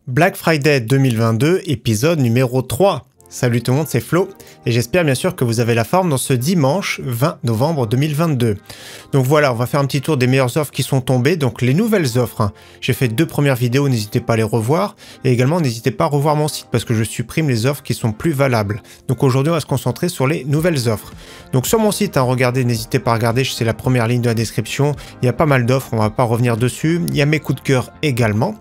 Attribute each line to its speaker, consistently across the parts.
Speaker 1: Black Friday 2022, épisode numéro 3. Salut tout le monde, c'est Flo, et j'espère bien sûr que vous avez la forme dans ce dimanche 20 novembre 2022. Donc voilà, on va faire un petit tour des meilleures offres qui sont tombées, donc les nouvelles offres. J'ai fait 2 premières vidéos, n'hésitez pas à les revoir, et également n'hésitez pas à revoir mon site parce que je supprime les offres qui sont plus valables. Donc aujourd'hui, on va se concentrer sur les nouvelles offres. Donc sur mon site, regardez, n'hésitez pas à regarder, c'est la première ligne de la description, il y a pas mal d'offres, on va pas revenir dessus, il y a mes coups de cœur également.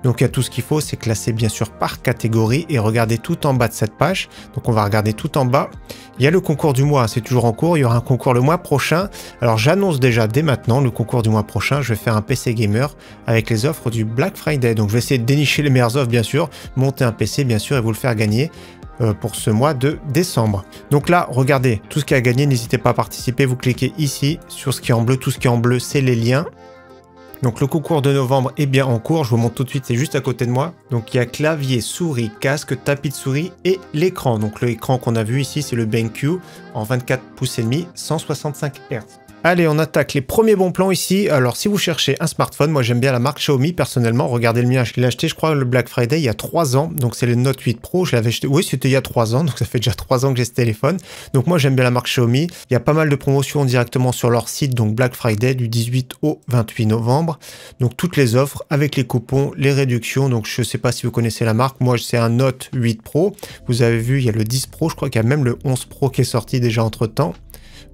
Speaker 1: Donc il y a tout ce qu'il faut, c'est classé bien sûr par catégorie, et regardez tout en bas de cette page. Donc on va regarder tout en bas. Il y a le concours du mois, c'est toujours en cours. Il y aura un concours le mois prochain. Alors j'annonce déjà dès maintenant le concours du mois prochain. Je vais faire un PC Gamer avec les offres du Black Friday. Donc je vais essayer de dénicher les meilleures offres bien sûr, monter un PC bien sûr et vous le faire gagner pour ce mois de décembre. Donc là, regardez tout ce qui a gagné. N'hésitez pas à participer. Vous cliquez ici sur ce qui est en bleu. Tout ce qui est en bleu, c'est les liens. Donc le concours de novembre est bien en cours, je vous montre tout de suite, c'est juste à côté de moi. Donc il y a clavier, souris, casque, tapis de souris et l'écran. Donc l'écran qu'on a vu ici, c'est le BenQ en 24 pouces et demi, 165 Hz. Allez, on attaque les premiers bons plans ici. Alors, si vous cherchez un smartphone, moi j'aime bien la marque Xiaomi personnellement. Regardez le mien, je l'ai acheté, je crois, le Black Friday il y a 3 ans. Donc, c'est le Note 8 Pro. Je l'avais acheté, oui, c'était il y a 3 ans. Donc, ça fait déjà 3 ans que j'ai ce téléphone. Donc, moi j'aime bien la marque Xiaomi. Il y a pas mal de promotions directement sur leur site. Donc, Black Friday du 18 au 28 novembre. Donc, toutes les offres avec les coupons, les réductions. Donc, je sais pas si vous connaissez la marque. Moi, c'est un Note 8 Pro. Vous avez vu, il y a le 10 Pro. Je crois qu'il y a même le 11 Pro qui est sorti déjà entre temps.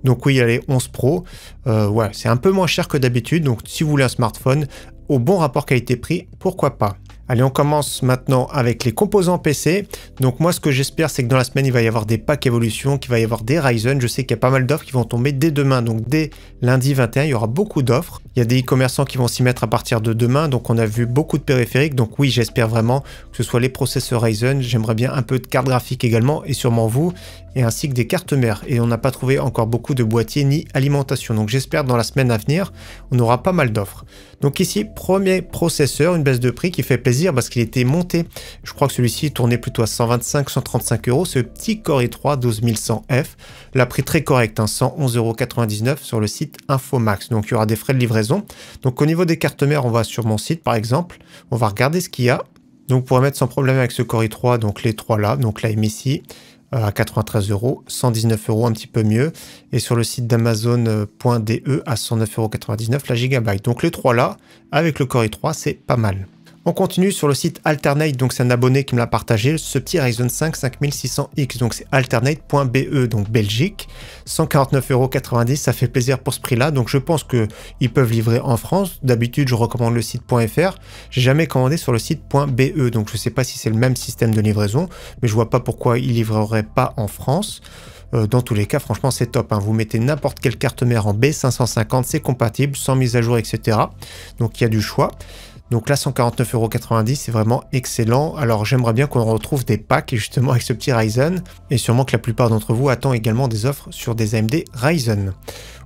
Speaker 1: Donc oui, il y a les 11 Pro, ouais, c'est un peu moins cher que d'habitude, donc si vous voulez un smartphone, au bon rapport qualité-prix, pourquoi pas. Allez, on commence maintenant avec les composants PC. Donc moi, ce que j'espère, c'est que dans la semaine, il va y avoir des packs évolution, qu'il va y avoir des Ryzen. Je sais qu'il y a pas mal d'offres qui vont tomber dès demain. Donc dès lundi 21, il y aura beaucoup d'offres. Il y a des e-commerçants qui vont s'y mettre à partir de demain. Donc on a vu beaucoup de périphériques. Donc oui, j'espère vraiment que ce soit les processeurs Ryzen. J'aimerais bien un peu de cartes graphiques également, et sûrement vous, et ainsi que des cartes mères. Et on n'a pas trouvé encore beaucoup de boîtiers ni alimentation. Donc j'espère dans la semaine à venir, on aura pas mal d'offres. Donc ici, premier processeur, une baisse de prix qui fait plaisir parce qu'il était monté. Je crois que celui-ci tournait plutôt à 125-135 euros. Ce petit Core i3 12100F, la prix très correct, 111,99 € sur le site Infomax. Donc il y aura des frais de livraison. Donc au niveau des cartes mères, on va sur mon site par exemple. On va regarder ce qu'il y a. Donc pour mettre sans problème avec ce Core i3, donc les 3 là, donc la MSI à 93 €, 119 € un petit peu mieux, et sur le site d'Amazon.de à 109,99 € la Gigabyte. Donc les 3 là, avec le Core i3, c'est pas mal. On continue sur le site Alternate, donc c'est un abonné qui me l'a partagé, ce petit Ryzen 5 5600X, donc c'est alternate.be, donc Belgique, 149,90 €, ça fait plaisir pour ce prix-là, donc je pense qu'ils peuvent livrer en France. D'habitude, je recommande le site .fr, j'ai jamais commandé sur le site .be, donc je sais pas si c'est le même système de livraison, mais je vois pas pourquoi ils livreraient pas en France. Dans tous les cas, franchement, c'est top. Vous mettez n'importe quelle carte mère en B550, c'est compatible, sans mise à jour, etc. Donc il y a du choix. Donc là, 149,90 €, c'est vraiment excellent. Alors j'aimerais bien qu'on retrouve des packs justement avec ce petit Ryzen. Et sûrement que la plupart d'entre vous attendent également des offres sur des AMD Ryzen.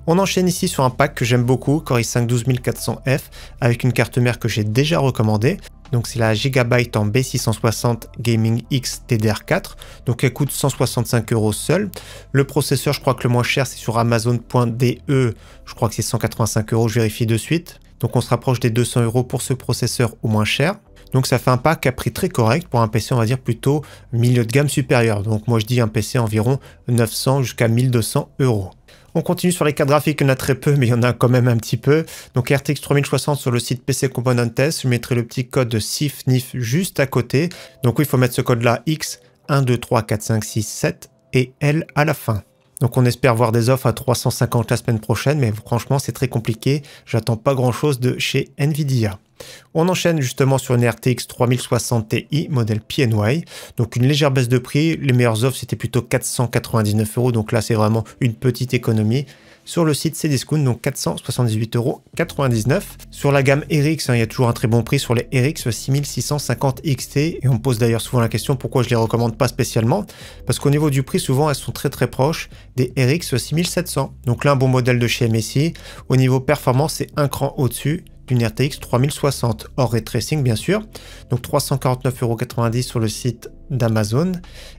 Speaker 1: On enchaîne ici sur un pack que j'aime beaucoup, Core i5 12400F, avec une carte mère que j'ai déjà recommandée. Donc c'est la Gigabyte en B660 Gaming X TDR4. Donc elle coûte 165 € seule. Le processeur, je crois que le moins cher, c'est sur Amazon.de. Je crois que c'est 185 €, je vérifie de suite. Donc on se rapproche des 200 € pour ce processeur au moins cher. Donc ça fait un pack à prix très correct pour un PC, on va dire plutôt milieu de gamme supérieur. Donc moi je dis un PC environ 900 jusqu'à 1200 €. On continue sur les cartes graphiques, il y en a très peu, mais il y en a quand même un petit peu. Donc RTX 3060 sur le site PC Component Test, je mettrai le petit code de SIFNIF juste à côté. Donc oui, il faut mettre ce code-là, X, 1, 2, 3, 4, 5, 6, 7 et L à la fin. Donc on espère voir des offres à 350 la semaine prochaine, mais franchement c'est très compliqué. J'attends pas grand chose de chez Nvidia. On enchaîne justement sur une RTX 3060 Ti, modèle PNY. Donc une légère baisse de prix. Les meilleures offres c'était plutôt 499 €. Donc là c'est vraiment une petite économie. Sur le site Cdiscount, donc 478,99 €. Sur la gamme RX, il y a toujours un très bon prix sur les RX 6650 XT. Et on me pose d'ailleurs souvent la question pourquoi je les recommande pas spécialement. Parce qu'au niveau du prix, souvent elles sont très proches des RX 6700. Donc là un bon modèle de chez MSI. Au niveau performance, c'est un cran au-dessus d'une RTX 3060, hors ray tracing bien sûr. Donc 349,90 € sur le site d'Amazon.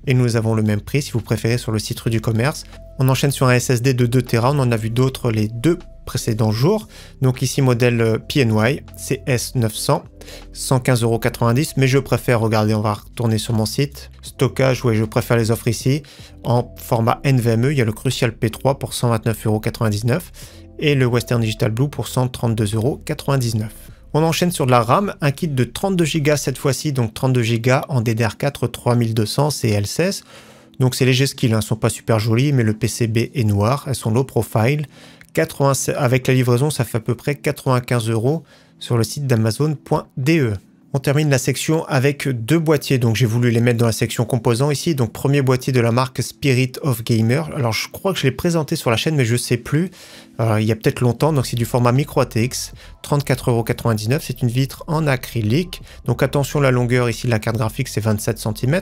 Speaker 1: Et nous avons le même prix si vous préférez sur le site Rue du Commerce. On enchaîne sur un SSD de 2 Tera, on en a vu d'autres, les deux précédents jours. Donc ici modèle PNY CS900, 115,90 €, mais je préfère, regardez, on va retourner sur mon site. Stockage, ouais, je préfère les offres ici. En format NVMe, il y a le Crucial P3 pour 129,99 € et le Western Digital Blue pour 132,99 €. On enchaîne sur de la RAM, un kit de 32 Go cette fois-ci, donc 32 Go en DDR4 3200 CL16. Donc c'est léger skill, hein, sont pas super jolis, mais le PCB est noir, elles sont low profile. Avec la livraison, ça fait à peu près 95 € sur le site d'Amazon.de. On termine la section avec deux boîtiers, donc j'ai voulu les mettre dans la section composants ici. Donc premier boîtier de la marque Spirit of Gamer. Alors je crois que je l'ai présenté sur la chaîne, mais je sais plus. Il y a peut-être longtemps, donc c'est du format micro ATX, 34,99 €. C'est une vitre en acrylique. Donc attention, la longueur ici de la carte graphique c'est 27 cm.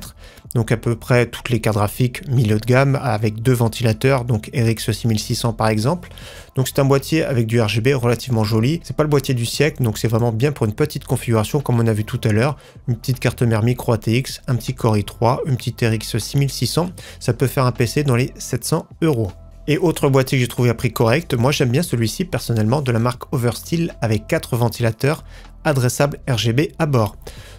Speaker 1: Donc à peu près toutes les cartes graphiques milieu de gamme avec deux ventilateurs, donc RX 6600 par exemple. Donc c'est un boîtier avec du RGB relativement joli. C'est pas le boîtier du siècle, donc c'est vraiment bien pour une petite configuration comme on a vu tout à l'heure. Une petite carte mère micro ATX, un petit Core i3, une petite RX 6600. Ça peut faire un PC dans les 700 €. Et autre boîtier que j'ai trouvé à prix correct, moi j'aime bien celui-ci personnellement de la marque Oversteel avec 4 ventilateurs adressables RGB à bord.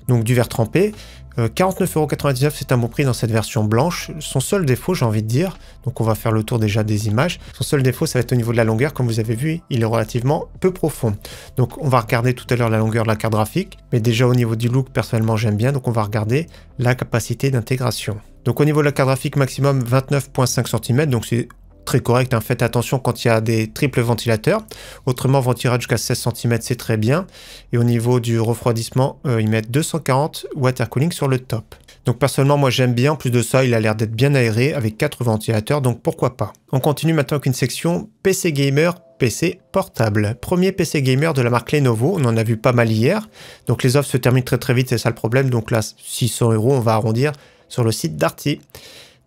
Speaker 1: Donc du verre trempé, 49,99 € c'est un bon prix dans cette version blanche. Son seul défaut, j'ai envie de dire, donc on va faire le tour déjà des images, son seul défaut ça va être au niveau de la longueur, comme vous avez vu, il est relativement peu profond. Donc on va regarder tout à l'heure la longueur de la carte graphique, mais déjà au niveau du look personnellement j'aime bien, donc on va regarder la capacité d'intégration. Donc au niveau de la carte graphique maximum 29,5 cm, donc c'est très correct, hein. Faites attention quand il y a des triples ventilateurs, autrement ventilage jusqu'à 16 cm c'est très bien, et au niveau du refroidissement ils mettent 240 water cooling sur le top. Donc personnellement moi j'aime bien, en plus de ça il a l'air d'être bien aéré avec 4 ventilateurs, donc pourquoi pas. On continue maintenant avec une section PC Gamer, PC portable. Premier PC Gamer de la marque Lenovo, on en a vu pas mal hier, donc les offres se terminent très vite, c'est ça le problème, donc là 600 €, on va arrondir sur le site Darty.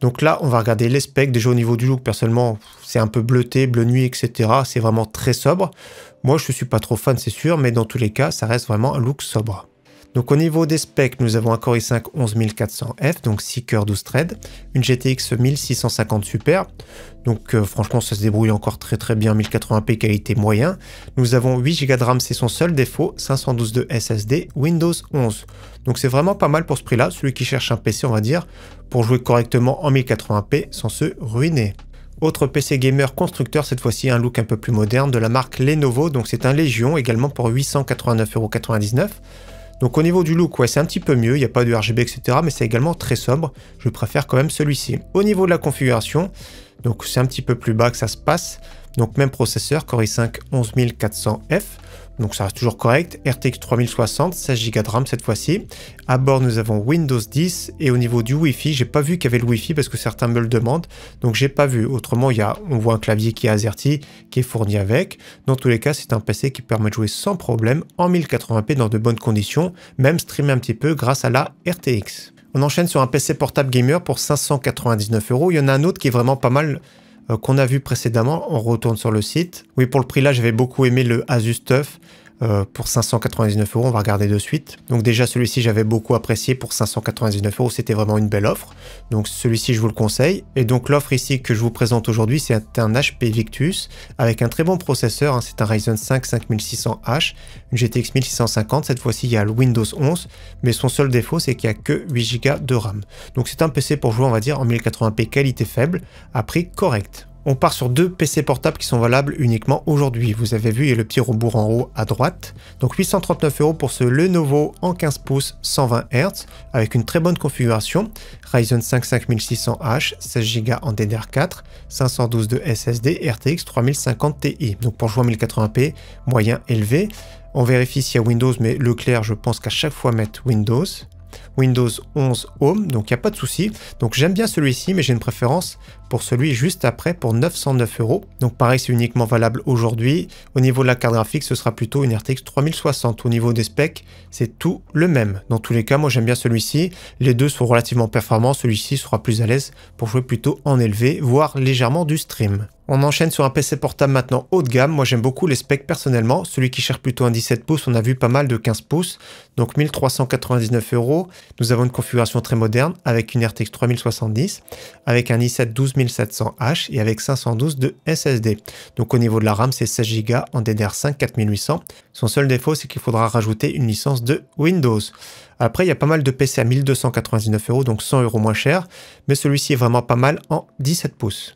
Speaker 1: Donc là, on va regarder les specs. Déjà au niveau du look, personnellement, c'est un peu bleuté, bleu nuit, etc. C'est vraiment très sobre. Moi, je ne suis pas trop fan, c'est sûr, mais dans tous les cas, ça reste vraiment un look sobre. Donc au niveau des specs, nous avons un Core i5 11400F, donc 6 cœurs 12 threads, une GTX 1650 Super, donc franchement ça se débrouille encore très bien, 1080p qualité moyen. Nous avons 8 Go de RAM, c'est son seul défaut, 512 de SSD, Windows 11. Donc c'est vraiment pas mal pour ce prix-là, celui qui cherche un PC on va dire, pour jouer correctement en 1080p sans se ruiner. Autre PC gamer constructeur, cette fois-ci un look un peu plus moderne de la marque Lenovo, donc c'est un Légion également pour 889,99 €. Donc au niveau du look, ouais, c'est un petit peu mieux, il n'y a pas de RGB, etc. Mais c'est également très sobre, je préfère quand même celui-ci. Au niveau de la configuration, donc c'est un petit peu plus bas que ça se passe. Donc même processeur, Core i5 11400F, donc ça reste toujours correct. RTX 3060, 16 Go de RAM cette fois-ci. À bord, nous avons Windows 10 et au niveau du Wi-Fi, j'ai pas vu qu'il y avait le Wi-Fi parce que certains me le demandent, donc j'ai pas vu. Autrement, on voit un clavier qui est AZERTY qui est fourni avec. Dans tous les cas, c'est un PC qui permet de jouer sans problème en 1080p dans de bonnes conditions, même streamer un petit peu grâce à la RTX. On enchaîne sur un PC portable gamer pour 599 €. Il y en a un autre qui est vraiment pas mal qu'on a vu précédemment, on retourne sur le site. Oui, pour le prix là, j'avais beaucoup aimé le Asus TUF pour 599 €, on va regarder de suite. Donc déjà celui-ci j'avais beaucoup apprécié pour 599 €, c'était vraiment une belle offre. Donc celui-ci je vous le conseille. Et donc l'offre ici que je vous présente aujourd'hui, c'est un HP Victus avec un très bon processeur, hein. C'est un Ryzen 5 5600H, une GTX 1650, cette fois-ci il y a le Windows 11, mais son seul défaut c'est qu'il n'y a que 8 Go de RAM. Donc c'est un PC pour jouer on va dire en 1080p qualité faible, à prix correct. On part sur deux PC portables qui sont valables uniquement aujourd'hui. Vous avez vu, il y a le petit rebours en haut à droite. Donc 839 € pour ce Lenovo en 15 pouces 120 Hz avec une très bonne configuration. Ryzen 5 5600H, 16 Go en DDR4, 512 de SSD, RTX 3050 Ti. Donc pour jouer en 1080p, moyen élevé. On vérifie s'il y a Windows, mais Leclerc, je pense qu'à chaque fois mettre Windows. Windows 11 Home, donc il n'y a pas de souci. Donc j'aime bien celui-ci, mais j'ai une préférence pour celui juste après pour 909 €. Donc pareil, c'est uniquement valable aujourd'hui. Au niveau de la carte graphique, ce sera plutôt une RTX 3060. Au niveau des specs, c'est tout le même. Dans tous les cas, moi j'aime bien celui-ci. Les deux sont relativement performants. Celui-ci sera plus à l'aise pour jouer plutôt en élevé, voire légèrement du stream. On enchaîne sur un PC portable maintenant haut de gamme. Moi j'aime beaucoup les specs personnellement. Celui qui cherche plutôt un 17 pouces, on a vu pas mal de 15 pouces. Donc 1399 €. Nous avons une configuration très moderne avec une RTX 3070, avec un i7 12700H et avec 512 de SSD. Donc au niveau de la RAM, c'est 16 Go en DDR5 4800. Son seul défaut, c'est qu'il faudra rajouter une licence de Windows. Après, il y a pas mal de PC à 1299 €, donc 100 € moins cher. Mais celui-ci est vraiment pas mal en 17 pouces.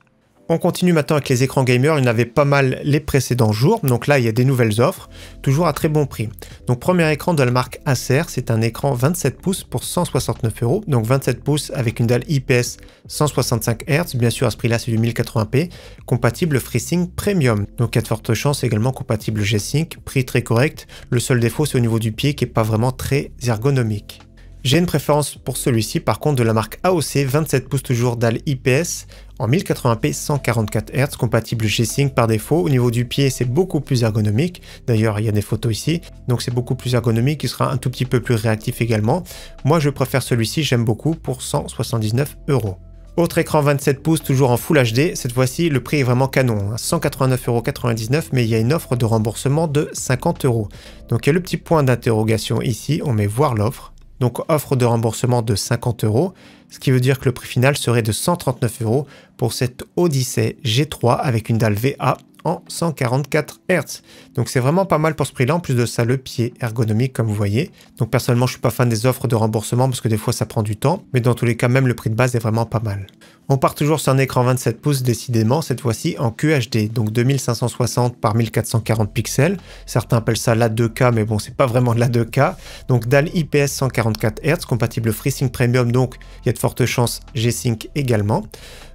Speaker 1: On continue maintenant avec les écrans gamers, il y en avait pas mal les précédents jours, donc là il y a des nouvelles offres, toujours à très bon prix. Donc premier écran de la marque Acer, c'est un écran 27 pouces pour 169 €, donc 27 pouces avec une dalle IPS 165 Hz, bien sûr à ce prix-là c'est du 1080p, compatible FreeSync Premium, donc il y a de fortes chances également compatible G-Sync, prix très correct, le seul défaut c'est au niveau du pied qui n'est pas vraiment très ergonomique. J'ai une préférence pour celui-ci, par contre de la marque AOC, 27 pouces toujours dalle IPS en 1080p 144 Hz, compatible G-Sync par défaut. Au niveau du pied, c'est beaucoup plus ergonomique. D'ailleurs, il y a des photos ici, donc c'est beaucoup plus ergonomique, il sera un tout petit peu plus réactif également. Moi, je préfère celui-ci, j'aime beaucoup, pour 179 €. Autre écran 27 pouces, toujours en Full HD. Cette fois-ci, le prix est vraiment canon, 189,99 €, mais il y a une offre de remboursement de 50 €. Donc, il y a le petit point d'interrogation ici, on met voir l'offre. Donc offre de remboursement de 50 €, ce qui veut dire que le prix final serait de 139 € pour cette Odyssey G3 avec une dalle VA en 144 Hz. Donc c'est vraiment pas mal pour ce prix-là. En plus de ça, le pied ergonomique comme vous voyez. Donc personnellement, je suis pas fan des offres de remboursement parce que des fois ça prend du temps, mais dans tous les cas, même le prix de base est vraiment pas mal. On part toujours sur un écran 27 pouces décidément, cette fois-ci en QHD, donc 2560 par 1440 pixels. Certains appellent ça la 2K, mais bon, c'est pas vraiment de la 2K. Donc dalle IPS 144 Hz, compatible FreeSync Premium, donc il y a de fortes chances G-Sync également.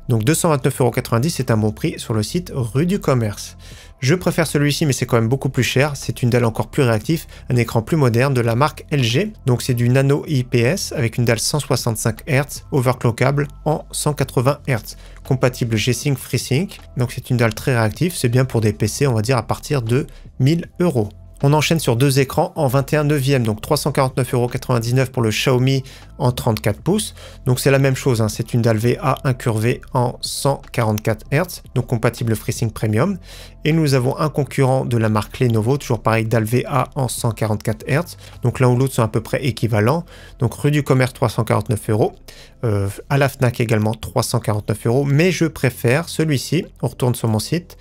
Speaker 1: Donc 229,90 €, c'est un bon prix sur le site Rue du Commerce. Je préfère celui-ci, mais c'est quand même beaucoup plus cher. C'est une dalle encore plus réactive, un écran plus moderne de la marque LG. Donc c'est du Nano IPS avec une dalle 165 Hz, overclockable en 180 Hz, compatible G-Sync FreeSync. Donc c'est une dalle très réactive, c'est bien pour des PC, on va dire à partir de 1000 €. On enchaîne sur deux écrans en 21/9, donc 349,99 € pour le Xiaomi en 34 pouces. Donc c'est la même chose, hein, c'est une dalle VA incurvée en 144 Hz, donc compatible FreeSync Premium. Et nous avons un concurrent de la marque Lenovo, toujours pareil, dalle VA en 144 Hz. Donc l'un ou l'autre sont à peu près équivalents. Donc rue du Commerce 349 €, à la Fnac également 349 €, mais je préfère celui-ci. On retourne sur mon site.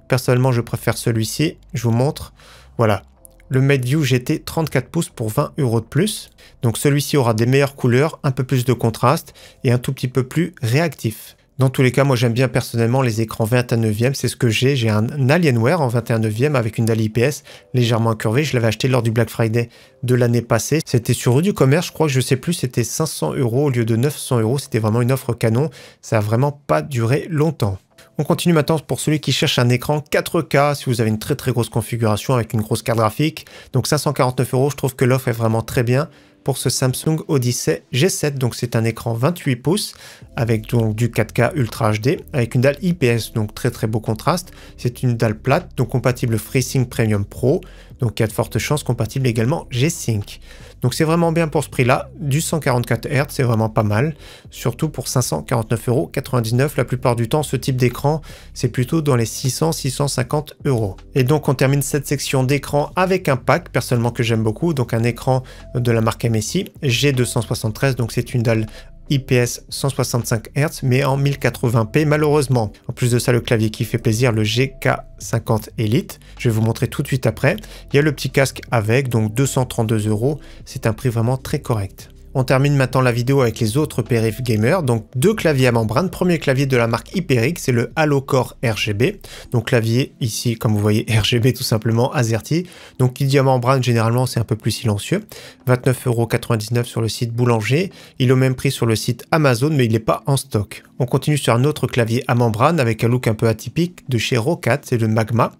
Speaker 1: Personnellement, je préfère celui-ci. Je vous montre. Voilà, le MateView GT 34 pouces pour 20 € de plus. Donc celui-ci aura des meilleures couleurs, un peu plus de contraste et un tout petit peu plus réactif. Dans tous les cas, moi j'aime bien personnellement les écrans 21/9, c'est ce que j'ai. J'ai un Alienware en 21/9 avec une dalle IPS légèrement incurvée. Je l'avais acheté lors du Black Friday de l'année passée. C'était sur Rue du Commerce, je crois que je sais plus, c'était 500 € au lieu de 900 €. C'était vraiment une offre canon. Ça n'a vraiment pas duré longtemps. On continue maintenant pour celui qui cherche un écran 4K, si vous avez une très grosse configuration avec une grosse carte graphique. Donc 549 €, je trouve que l'offre est vraiment très bien pour ce Samsung Odyssey G7. Donc c'est un écran 28 pouces avec donc du 4K Ultra HD avec une dalle IPS, donc très beau contraste. C'est une dalle plate, donc compatible FreeSync Premium Pro. Donc il y a de fortes chances compatible également G-Sync. Donc c'est vraiment bien pour ce prix-là, du 144 Hz, c'est vraiment pas mal, surtout pour 549,99 €. La plupart du temps, ce type d'écran, c'est plutôt dans les 600-650 €. Et donc on termine cette section d'écran avec un pack, personnellement que j'aime beaucoup, donc un écran de la marque MSI, G273, donc c'est une dalle IPS 165 Hz, mais en 1080p malheureusement. En plus de ça, le clavier qui fait plaisir, le GK50 Elite. Je vais vous montrer tout de suite après. Il y a le petit casque avec, donc 232 €. C'est un prix vraiment très correct. On termine maintenant la vidéo avec les autres périphes gamer. Donc deux claviers à membrane. Premier clavier de la marque HyperX, c'est le Halocore RGB. Donc clavier ici, comme vous voyez, RGB tout simplement, AZERTY. Donc qui dit à membrane, généralement c'est un peu plus silencieux. 29,99 € sur le site Boulanger. Il est au même prix sur le site Amazon, mais il n'est pas en stock. On continue sur un autre clavier à membrane avec un look un peu atypique de chez Roccat, c'est le Magma.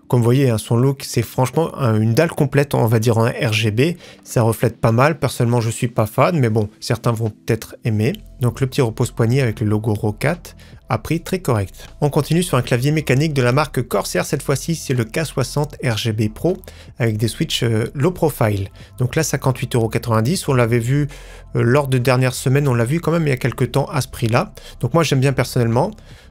Speaker 1: Comme vous voyez, hein, son look, c'est franchement une dalle complète, on va dire en RGB. Ça reflète pas mal. Personnellement, je suis pas fan, mais bon, certains vont peut-être aimer. Donc le petit repose-poignet avec le logo Roccat à prix très correct. On continue sur un clavier mécanique de la marque Corsair. Cette fois-ci, c'est le K60 RGB Pro avec des switches low profile. Donc là, 58,90 €. On l'avait vu lors de dernières semaines, on l'a vu quand même il y a quelques temps à ce prix-là. Donc moi, j'aime bien personnellement.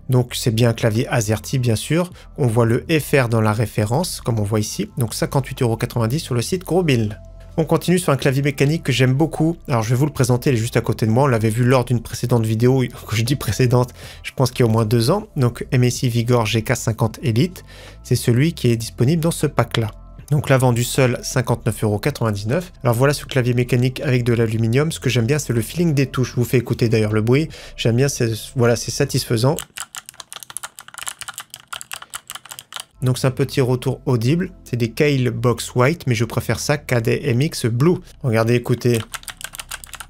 Speaker 1: Donc c'est bien un clavier AZERTY bien sûr. On voit le FR dans la référence, comme on voit ici. Donc 58,90 € sur le site Grosbill. On continue sur un clavier mécanique que j'aime beaucoup. Alors je vais vous le présenter, il est juste à côté de moi. On l'avait vu lors d'une précédente vidéo. Quand je dis précédente, je pense qu'il y a au moins 2 ans. Donc MSI Vigor GK50 Elite. C'est celui qui est disponible dans ce pack-là. Donc là vendu seul 59,99 €. Alors voilà ce clavier mécanique avec de l'aluminium. Ce que j'aime bien c'est le feeling des touches. Je vous fais écouter d'ailleurs le bruit. J'aime bien, voilà, c'est satisfaisant. Donc c'est un petit retour audible. C'est des Keil Box White mais je préfère ça qu'à des MX Blue. Regardez, écoutez.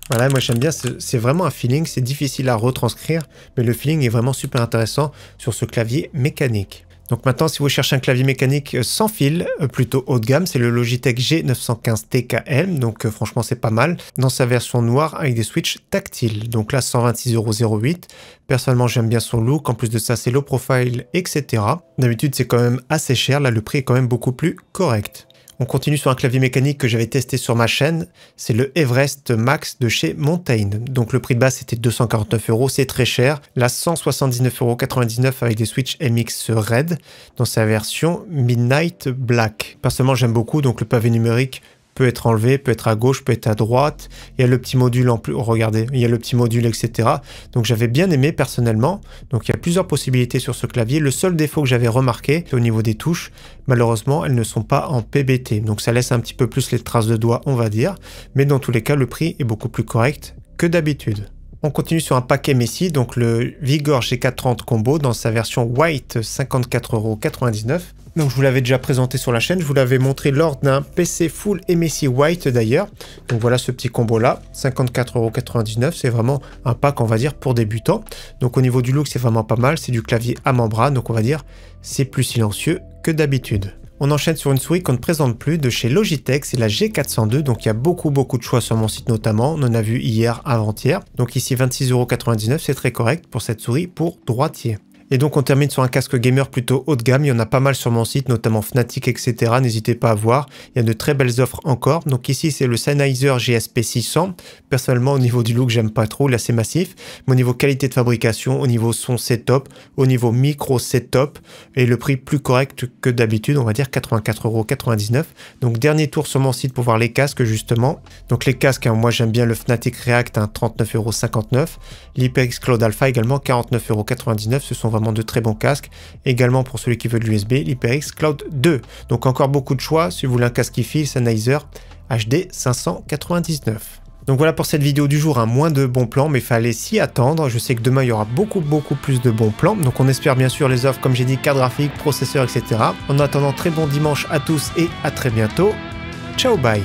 Speaker 1: Voilà, moi j'aime bien, c'est vraiment un feeling. C'est difficile à retranscrire mais le feeling est vraiment super intéressant sur ce clavier mécanique. Donc maintenant, si vous cherchez un clavier mécanique sans fil, plutôt haut de gamme, c'est le Logitech G915 TKL. Donc franchement, c'est pas mal. Dans sa version noire avec des switches tactiles. Donc là, 126,08 €. Personnellement, j'aime bien son look. En plus de ça, c'est low profile, etc. D'habitude, c'est quand même assez cher. Là, le prix est quand même beaucoup plus correct. On continue sur un clavier mécanique que j'avais testé sur ma chaîne, c'est le Everest Max de chez Montaigne. Donc le prix de base c'était 249 €, c'est très cher. Là 179,99 € avec des switches MX Red dans sa version Midnight Black. Personnellement j'aime beaucoup, donc le pavé numérique peut être enlevé, peut être à gauche, peut être à droite. Il y a le petit module en plus, regardez, il y a le petit module, etc. Donc j'avais bien aimé personnellement. Donc il y a plusieurs possibilités sur ce clavier. Le seul défaut que j'avais remarqué, c'est au niveau des touches. Malheureusement, elles ne sont pas en PBT. Donc ça laisse un petit peu plus les traces de doigts, on va dire. Mais dans tous les cas, le prix est beaucoup plus correct que d'habitude. On continue sur un paquet MSI, donc le Vigor G430 Combo dans sa version White, 54,99 €. Donc je vous l'avais déjà présenté sur la chaîne, je vous l'avais montré lors d'un PC full MSI White d'ailleurs. Donc voilà ce petit combo là, 54,99 €, c'est vraiment un pack on va dire pour débutants. Donc au niveau du look c'est vraiment pas mal, c'est du clavier à membrane, donc on va dire c'est plus silencieux que d'habitude. On enchaîne sur une souris qu'on ne présente plus de chez Logitech, c'est la G402, donc il y a beaucoup de choix sur mon site notamment, on en a vu hier, avant-hier. Donc ici 26,99 €, c'est très correct pour cette souris pour droitier. Et donc on termine sur un casque gamer plutôt haut de gamme, il y en a pas mal sur mon site, notamment Fnatic, etc. N'hésitez pas à voir, il y a de très belles offres encore. Donc ici c'est le Sennheiser GSP 600. Personnellement au niveau du look j'aime pas trop, il est assez massif. Mais au niveau qualité de fabrication, au niveau son c'est top, au niveau micro c'est top. Et le prix plus correct que d'habitude, on va dire 84,99 €. Donc dernier tour sur mon site pour voir les casques justement. Donc les casques, hein, moi j'aime bien le Fnatic React, 39,59 €. L'HyperX Cloud Alpha également 49,99 €. Ce sont vraiment de très bons casques. Également pour celui qui veut de l'USB, l'HyperX Cloud 2. Donc encore beaucoup de choix. Si vous voulez un casque qui file, Sennheiser HD 599. Donc voilà pour cette vidéo du jour, moins de bons plans, mais il fallait s'y attendre. Je sais que demain il y aura beaucoup plus de bons plans. Donc on espère bien sûr les offres, comme j'ai dit, carte graphique, processeur, etc. En attendant, très bon dimanche à tous et à très bientôt. Ciao, bye.